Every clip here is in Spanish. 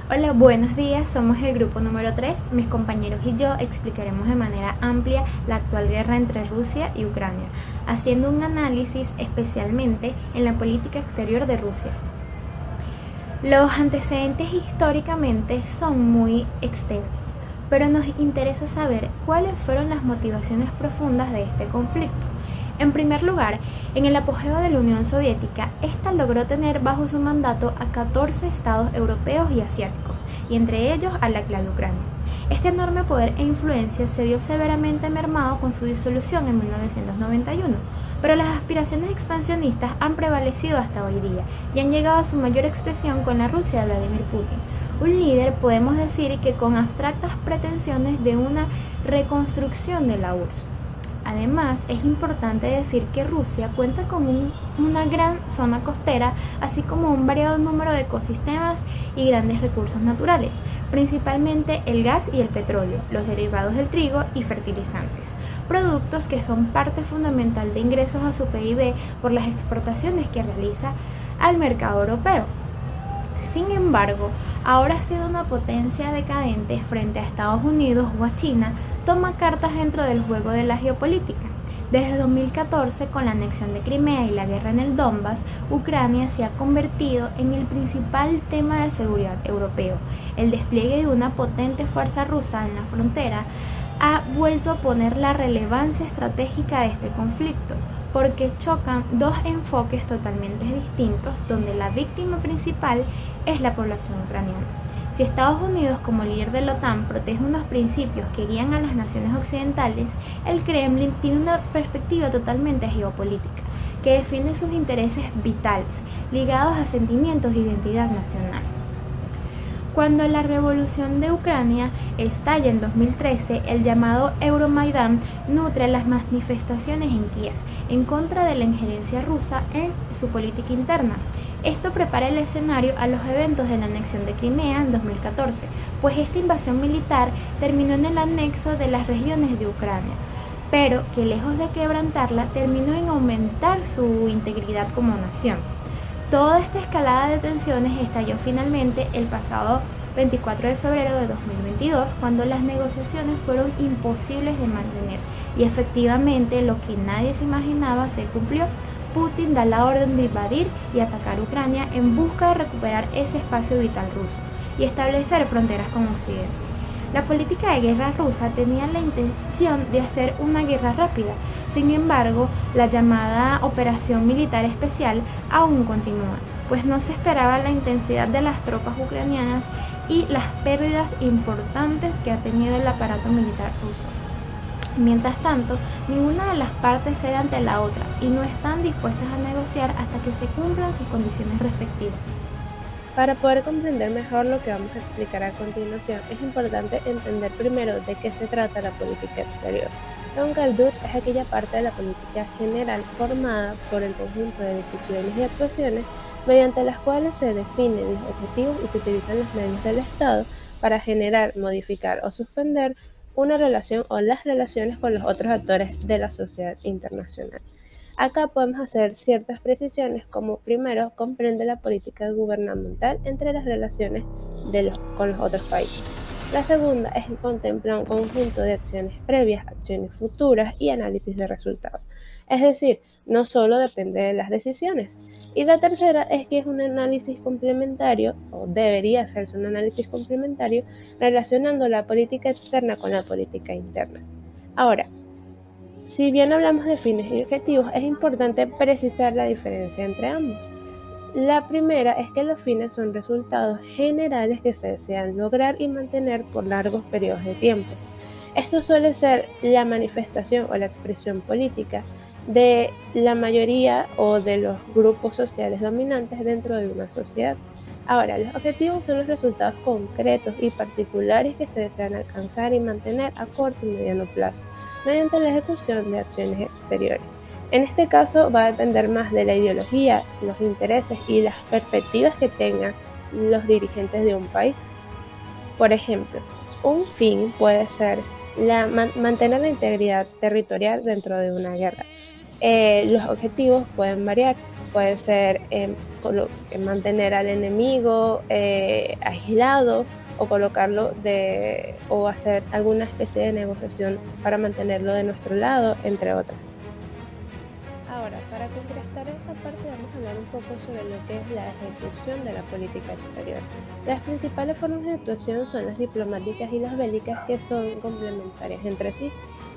Hola, buenos días, somos el grupo número 3. Mis compañeros y yo explicaremos de manera amplia la actual guerra entre Rusia y Ucrania, haciendo un análisis especialmente en la política exterior de Rusia. Los antecedentes históricamente son muy extensos, pero nos interesa saber cuáles fueron las motivaciones profundas de este conflicto. En primer lugar, en el apogeo de la Unión Soviética, esta logró tener bajo su mandato a 14 estados europeos y asiáticos, y entre ellos a la actual Ucrania. Este enorme poder e influencia se vio severamente mermado con su disolución en 1991, pero las aspiraciones expansionistas han prevalecido hasta hoy día y han llegado a su mayor expresión con la Rusia de Vladimir Putin, un líder, podemos decir, que con abstractas pretensiones de una reconstrucción de la URSS. Además, es importante decir que Rusia cuenta con una gran zona costera, así como un variado número de ecosistemas y grandes recursos naturales, principalmente el gas y el petróleo, los derivados del trigo y fertilizantes, productos que son parte fundamental de ingresos a su PIB por las exportaciones que realiza al mercado europeo. Sin embargo, ahora siendo una potencia decadente frente a Estados Unidos o a China, toma cartas dentro del juego de la geopolítica. Desde 2014, con la anexión de Crimea y la guerra en el Donbass, Ucrania se ha convertido en el principal tema de seguridad europeo. El despliegue de una potente fuerza rusa en la frontera ha vuelto a poner la relevancia estratégica de este conflicto, porque chocan dos enfoques totalmente distintos donde la víctima principal es la población ucraniana. Si Estados Unidos, como líder de la OTAN, protege unos principios que guían a las naciones occidentales, el Kremlin tiene una perspectiva totalmente geopolítica, que defiende sus intereses vitales, ligados a sentimientos de identidad nacional. Cuando la revolución de Ucrania estalla en 2013, el llamado Euromaidán nutre las manifestaciones en Kiev en contra de la injerencia rusa en su política interna. Esto prepara el escenario a los eventos de la anexión de Crimea en 2014, pues esta invasión militar terminó en el anexo de las regiones de Ucrania, pero que lejos de quebrantarla, terminó en aumentar su integridad como nación. Toda esta escalada de tensiones estalló finalmente el pasado 24 de febrero de 2022, cuando las negociaciones fueron imposibles de mantener y efectivamente lo que nadie se imaginaba se cumplió. Putin da la orden de invadir y atacar Ucrania en busca de recuperar ese espacio vital ruso y establecer fronteras con Occidente. La política de guerra rusa tenía la intención de hacer una guerra rápida. Sin embargo, la llamada Operación Militar Especial aún continúa, pues no se esperaba la intensidad de las tropas ucranianas y las pérdidas importantes que ha tenido el aparato militar ruso. Mientras tanto, ninguna de las partes cede ante la otra y no están dispuestas a negociar hasta que se cumplan sus condiciones respectivas. Para poder comprender mejor lo que vamos a explicar a continuación, es importante entender primero de qué se trata la política exterior. Según Galduch, es aquella parte de la política general formada por el conjunto de decisiones y actuaciones mediante las cuales se definen los objetivos y se utilizan los medios del Estado para generar, modificar o suspender una relación o las relaciones con los otros actores de la sociedad internacional. Acá podemos hacer ciertas precisiones, como primero comprende la política gubernamental entre las relaciones con los otros países. La segunda es que contempla un conjunto de acciones previas, acciones futuras y análisis de resultados. Es decir, no solo depende de las decisiones. Y la tercera es que es un análisis complementario, o debería hacerse un análisis complementario, relacionando la política externa con la política interna. Ahora, si bien hablamos de fines y objetivos, es importante precisar la diferencia entre ambos. La primera es que los fines son resultados generales que se desean lograr y mantener por largos periodos de tiempo. Esto suele ser la manifestación o la expresión política de la mayoría o de los grupos sociales dominantes dentro de una sociedad. Ahora, los objetivos son los resultados concretos y particulares que se desean alcanzar y mantener a corto y mediano plazo, mediante la ejecución de acciones exteriores. En este caso va a depender más de la ideología, los intereses y las perspectivas que tengan los dirigentes de un país. Por ejemplo, un fin puede ser mantener la integridad territorial dentro de una guerra. Los objetivos pueden variar. puede ser mantener al enemigo aislado o colocarlo o hacer alguna especie de negociación para mantenerlo de nuestro lado, entre otras. Ahora, para contrastar esta parte, vamos a hablar un poco sobre lo que es la ejecución de la política exterior. Las principales formas de actuación son las diplomáticas y las bélicas, que son complementarias entre sí.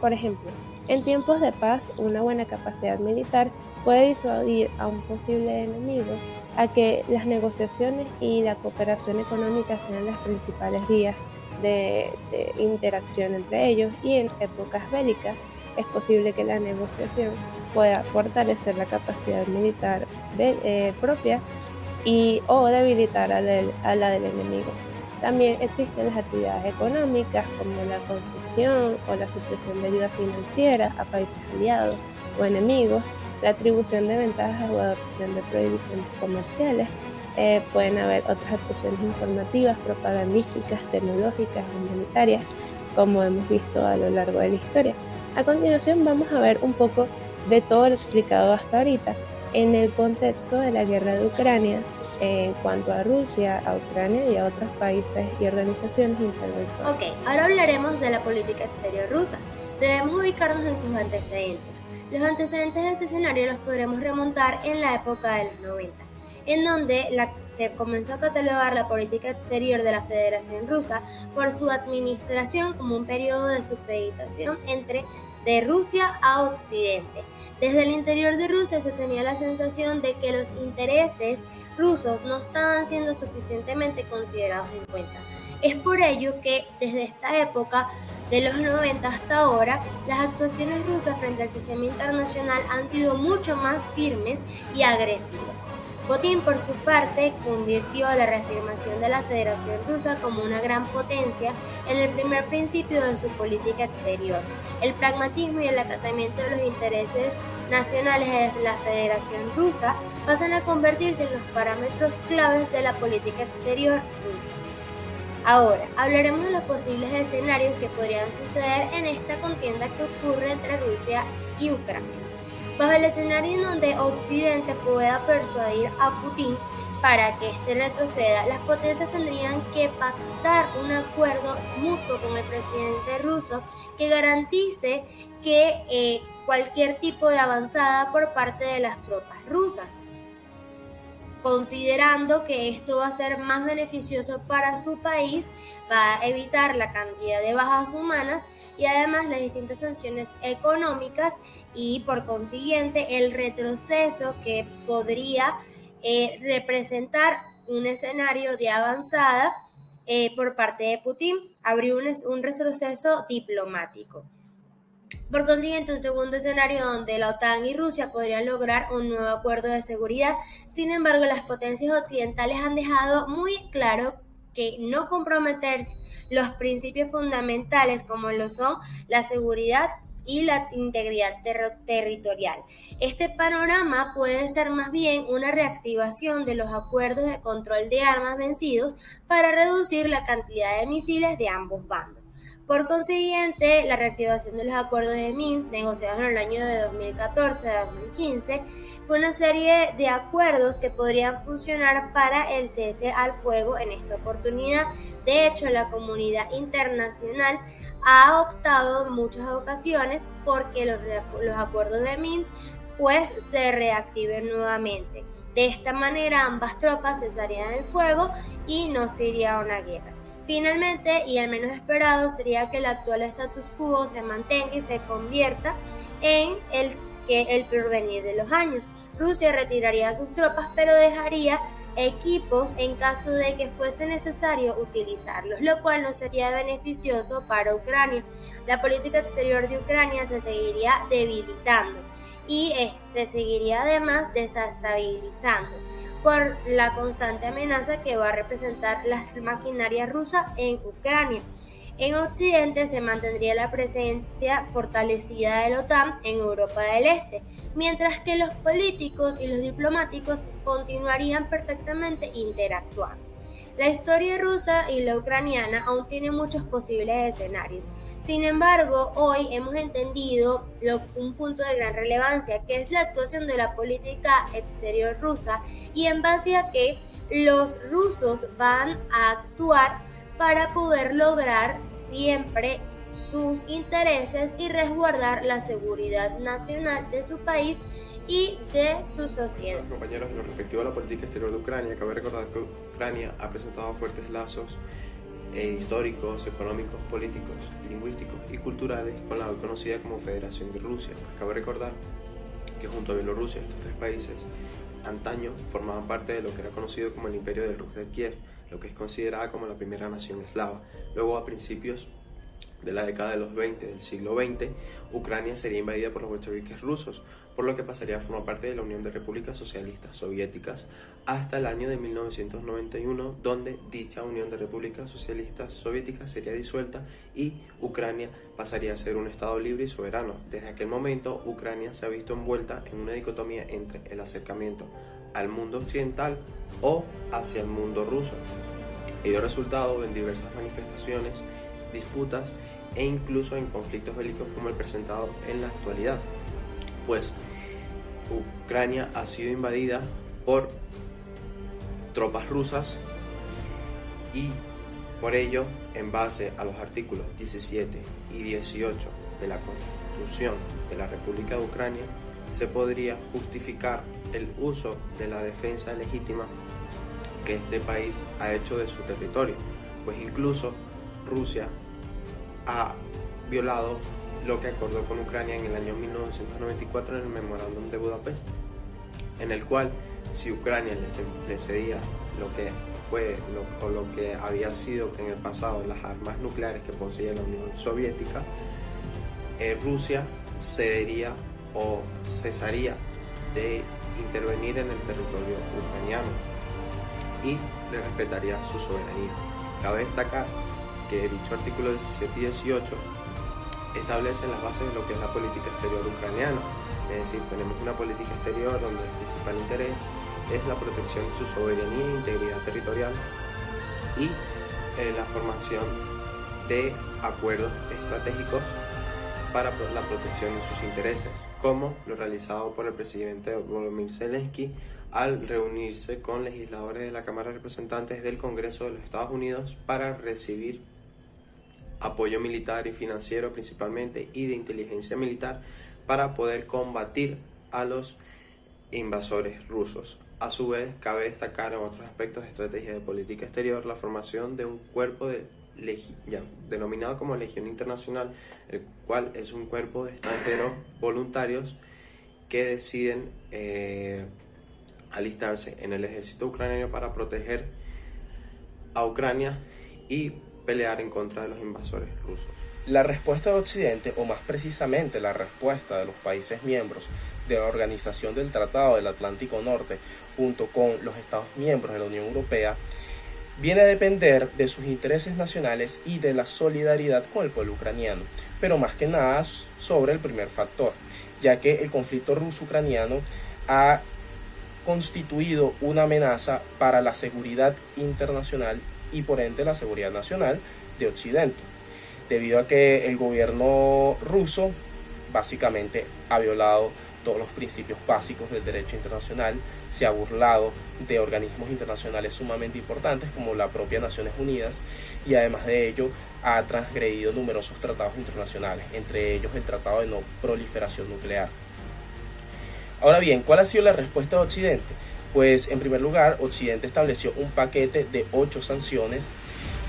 Por ejemplo, en tiempos de paz, una buena capacidad militar puede disuadir a un posible enemigo a que las negociaciones y la cooperación económica sean las principales vías de interacción entre ellos, y en épocas bélicas es posible que la negociación pueda fortalecer la capacidad militar propia o debilitar a la del enemigo. También existen las actividades económicas como la concesión o la supresión de ayuda financiera a países aliados o enemigos, la atribución de ventajas o adopción de prohibiciones comerciales. Pueden haber otras actuaciones informativas, propagandísticas, tecnológicas, humanitarias, como hemos visto a lo largo de la historia. A continuación vamos a ver un poco de todo lo explicado hasta ahorita en el contexto de la guerra de Ucrania en cuanto a Rusia, a Ucrania y a otros países y organizaciones intervensoras. Ok, ahora hablaremos de la política exterior rusa. Debemos ubicarnos en sus antecedentes. Los antecedentes de este escenario los podremos remontar en la época de los 90, en donde se comenzó a catalogar la política exterior de la Federación Rusa por su administración como un periodo de supeditación de Rusia a Occidente. Desde el interior de Rusia se tenía la sensación de que los intereses rusos no estaban siendo suficientemente considerados en cuenta. Es por ello que desde esta época de los 90 hasta ahora, las actuaciones rusas frente al sistema internacional han sido mucho más firmes y agresivas. Putin, por su parte, convirtió la reafirmación de la Federación Rusa como una gran potencia en el primer principio de su política exterior. El pragmatismo y el acatamiento de los intereses nacionales de la Federación Rusa pasan a convertirse en los parámetros claves de la política exterior rusa. Ahora, hablaremos de los posibles escenarios que podrían suceder en esta contienda que ocurre entre Rusia y Ucrania. Bajo el escenario en donde Occidente pueda persuadir a Putin para que éste retroceda, las potencias tendrían que pactar un acuerdo mutuo con el presidente ruso que garantice que cualquier tipo de avanzada por parte de las tropas rusas, considerando que esto va a ser más beneficioso para su país, va a evitar la cantidad de bajas humanas y además las distintas sanciones económicas y por consiguiente el retroceso que podría representar un escenario de avanzada por parte de Putin. Habría un retroceso diplomático. Por consiguiente, un segundo escenario donde la OTAN y Rusia podrían lograr un nuevo acuerdo de seguridad. Sin embargo, las potencias occidentales han dejado muy claro que no comprometer los principios fundamentales como lo son la seguridad y la integridad territorial. Este panorama puede ser más bien una reactivación de los acuerdos de control de armas vencidos para reducir la cantidad de misiles de ambos bandos. Por consiguiente, la reactivación de los acuerdos de Minsk, negociados en el año de 2014 a 2015, fue una serie de acuerdos que podrían funcionar para el cese al fuego en esta oportunidad. De hecho, la comunidad internacional ha optado en muchas ocasiones porque los acuerdos de Minsk se reactiven nuevamente. De esta manera, ambas tropas cesarían el fuego y no se iría a una guerra. Finalmente, y al menos esperado, sería que el actual status quo se mantenga y se convierta en el porvenir de los años. Rusia retiraría sus tropas, pero dejaría equipos en caso de que fuese necesario utilizarlos, lo cual no sería beneficioso para Ucrania. La política exterior de Ucrania se seguiría debilitando y se seguiría además desestabilizando por la constante amenaza que va a representar la maquinaria rusa en Ucrania. En Occidente se mantendría la presencia fortalecida de la OTAN en Europa del Este, mientras que los políticos y los diplomáticos continuarían perfectamente interactuando. La historia rusa y la ucraniana aún tienen muchos posibles escenarios. Sin embargo, hoy hemos entendido un punto de gran relevancia, que es la actuación de la política exterior rusa y en base a que los rusos van a actuar para poder lograr siempre sus intereses y resguardar la seguridad nacional de su país y de su sociedad. Compañeros, en lo respectivo a la política exterior de Ucrania, cabe recordar que Ucrania ha presentado fuertes lazos históricos, económicos, políticos, lingüísticos y culturales con la hoy conocida como Federación de Rusia. Pues cabe recordar que junto a Bielorrusia, estos tres países antaño formaban parte de lo que era conocido como el Imperio del Rus de Kiev, lo que es considerada como la primera nación eslava. Luego, a principios de la década de los 20 del siglo XX, Ucrania sería invadida por los bolcheviques rusos, por lo que pasaría a formar parte de la Unión de Repúblicas Socialistas Soviéticas hasta el año de 1991, donde dicha Unión de Repúblicas Socialistas Soviéticas sería disuelta y Ucrania pasaría a ser un estado libre y soberano. Desde aquel momento, Ucrania se ha visto envuelta en una dicotomía entre el acercamiento al mundo occidental o hacia el mundo ruso. Ello ha resultado en diversas manifestaciones, disputas e incluso en conflictos bélicos como el presentado en la actualidad, pues Ucrania ha sido invadida por tropas rusas y por ello, en base a los artículos 17 y 18 de la Constitución de la República de Ucrania, se podría justificar el uso de la defensa legítima que este país ha hecho de su territorio, pues incluso Rusia ha violado lo que acordó con Ucrania en el año 1994 en el Memorándum de Budapest, en el cual si Ucrania le cedía lo que fue lo que había sido en el pasado las armas nucleares que poseía la Unión Soviética, Rusia cedería o cesaría de intervenir en el territorio ucraniano y le respetaría su soberanía. Cabe destacar que dicho artículo 17 y 18 establecen las bases de lo que es la política exterior ucraniana. Es decir, tenemos una política exterior donde el principal interés es la protección de su soberanía e integridad territorial y la formación de acuerdos estratégicos para la protección de sus intereses, como lo realizado por el presidente Volodymyr Zelensky al reunirse con legisladores de la Cámara de Representantes del Congreso de los Estados Unidos para recibir apoyo militar y financiero principalmente y de inteligencia militar para poder combatir a los invasores rusos. A su vez, cabe destacar en otros aspectos de estrategia de política exterior la formación de un cuerpo denominado como Legión Internacional, el cual es un cuerpo de extranjeros voluntarios que deciden alistarse en el ejército ucraniano para proteger a Ucrania y pelear en contra de los invasores rusos. La respuesta de Occidente, o más precisamente la respuesta de los países miembros de la Organización del Tratado del Atlántico Norte, junto con los Estados miembros de la Unión Europea, viene a depender de sus intereses nacionales y de la solidaridad con el pueblo ucraniano, pero más que nada sobre el primer factor, ya que el conflicto ruso-ucraniano ha constituido una amenaza para la seguridad internacional y por ende la seguridad nacional de Occidente, debido a que el gobierno ruso básicamente ha violado todos los principios básicos del derecho internacional, se ha burlado de organismos internacionales sumamente importantes como la propia Naciones Unidas y además de ello ha transgredido numerosos tratados internacionales, entre ellos el Tratado de No Proliferación Nuclear. Ahora bien, ¿cuál ha sido la respuesta de Occidente? Pues en primer lugar, Occidente estableció un paquete de 8 sanciones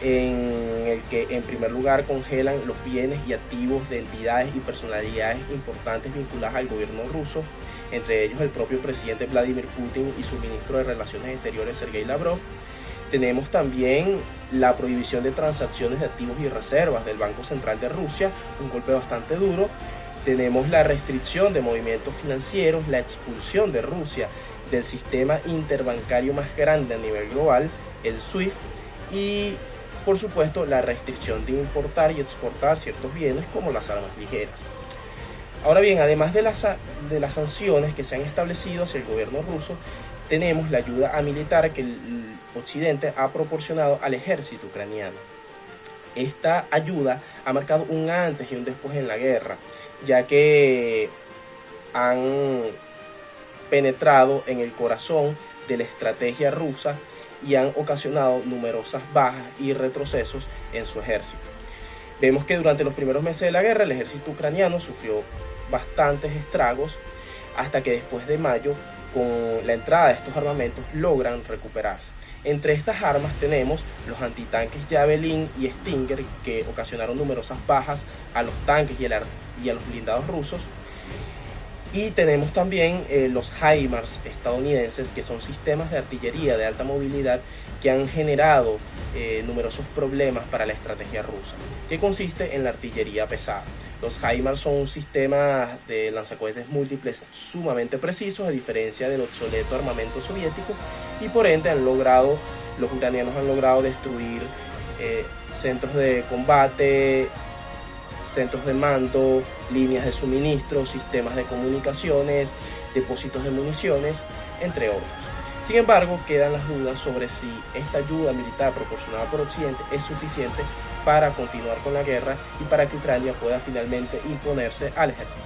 en el que en primer lugar congelan los bienes y activos de entidades y personalidades importantes vinculadas al gobierno ruso, entre ellos el propio presidente Vladimir Putin y su ministro de Relaciones Exteriores Sergei Lavrov. Tenemos también la prohibición de transacciones de activos y reservas del Banco Central de Rusia, un golpe bastante duro. Tenemos la restricción de movimientos financieros, la expulsión de Rusia del sistema interbancario más grande a nivel global, el SWIFT, y por supuesto la restricción de importar y exportar ciertos bienes como las armas ligeras. Ahora bien, además de las sanciones que se han establecido hacia el gobierno ruso, tenemos la ayuda militar que el Occidente ha proporcionado al ejército ucraniano. Esta ayuda ha marcado un antes y un después en la guerra, ya que han penetrado en el corazón de la estrategia rusa y han ocasionado numerosas bajas y retrocesos en su ejército. Vemos que durante los primeros meses de la guerra el ejército ucraniano sufrió bastantes estragos hasta que después de mayo, con la entrada de estos armamentos, logran recuperarse. Entre estas armas tenemos los antitanques Javelin y Stinger, que ocasionaron numerosas bajas a los tanques y a los blindados rusos. Y tenemos también los HIMARS estadounidenses, que son sistemas de artillería de alta movilidad que han generado numerosos problemas para la estrategia rusa, que consiste en la artillería pesada. Los HIMARS son un sistema de lanzacohetes múltiples sumamente precisos, a diferencia del obsoleto armamento soviético, y por ende los ucranianos han logrado destruir centros de combate, centros de mando, líneas de suministro, sistemas de comunicaciones, depósitos de municiones, entre otros. Sin embargo, quedan las dudas sobre si esta ayuda militar proporcionada por Occidente es suficiente para continuar con la guerra y para que Ucrania pueda finalmente imponerse al ejército.